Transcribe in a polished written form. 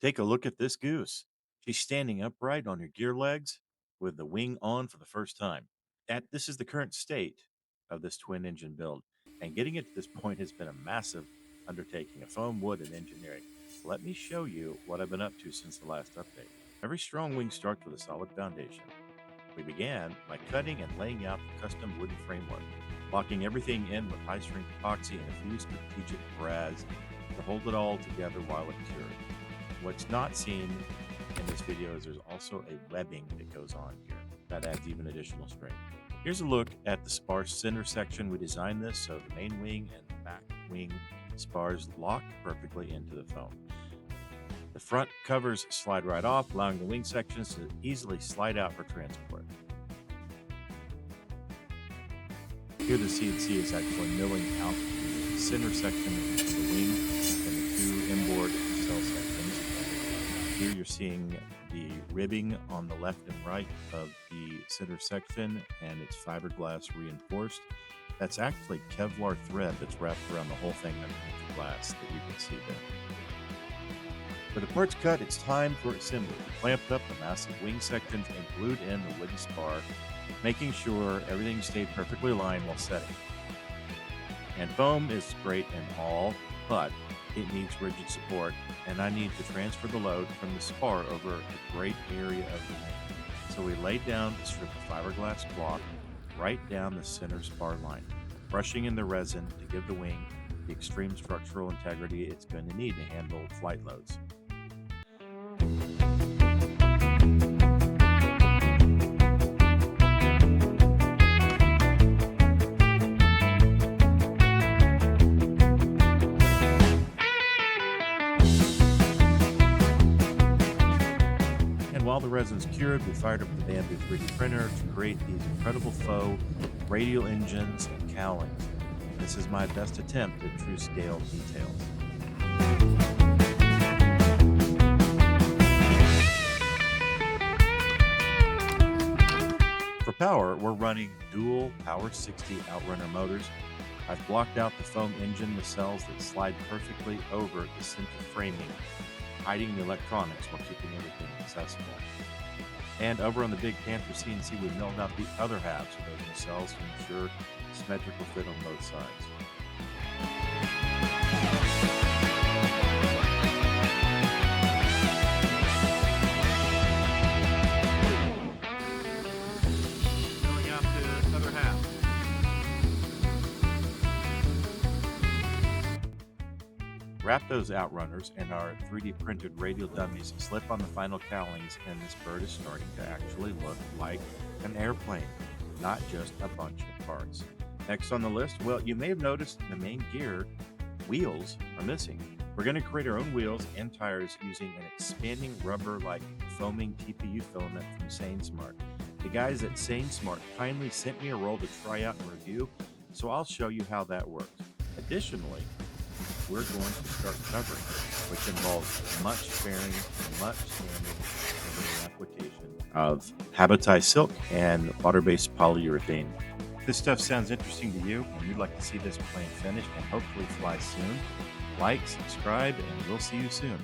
Take a look at this goose. She's standing upright on her gear legs with the wing on for the first time. This is the current state of this twin engine build, and getting it to this point has been a massive undertaking of foam, wood, and engineering. Let me show you what I've been up to since the last update. Every strong wing starts with a solid foundation. We began by cutting and laying out the custom wooden framework, locking everything in with high-strength epoxy and a few strategic brads to hold it all together while it cured. What's not seen in this video is there's also a webbing that goes on here that adds even additional strength. Here's a look at the spar center section. We designed this so the main wing and the back wing spars lock perfectly into the foam. The front covers slide right off, allowing the wing sections to easily slide out for transport. Here the CNC is actually milling out the center section of the wing and the two inboard cell sections. Here you're seeing the ribbing on the left and right of the center section, and it's fiberglass reinforced. That's actually Kevlar thread that's wrapped around the whole thing underneath the glass that you can see there. With the parts cut, it's time for assembly. We clamped up the massive wing sections and glued in the wooden spar, making sure everything stayed perfectly aligned while setting. And foam is great and all, but it needs rigid support, and I need to transfer the load from the spar over a great area of the wing. So we laid down a strip of fiberglass block right down the center spar line, brushing in the resin to give the wing the extreme structural integrity it's going to need to handle flight loads. While the resin's cured, we fired up the Bamboo 3D printer to create these incredible faux radial engines and cowlings. This is my best attempt at true scale details. For power, we're running dual Power 60 Outrunner motors. I've blocked out the foam engine nacelles that slide perfectly over the center framing, hiding the electronics while keeping everything accessible. And over on the Big Panther CNC, we milled out the other halves of those nacelles to ensure symmetrical fit on both sides. Milling out the other half. Wrap those outrunners and our 3D printed radial dummies slip on the final cowlings, and this bird is starting to actually look like an airplane, not just a bunch of parts. Next on the list, well, you may have noticed the main gear wheels are missing. We're going to create our own wheels and tires using an expanding rubber-like foaming TPU filament from SaneSmart. The guys at SaneSmart kindly sent me a roll to try out and review, so I'll show you how that works. Additionally, we're going to start covering, which involves much fairing, much sanding, and the application of Habitai silk and water-based polyurethane. If this stuff sounds interesting to you and you'd like to see this plane finished and hopefully fly soon, like, subscribe, and we'll see you soon.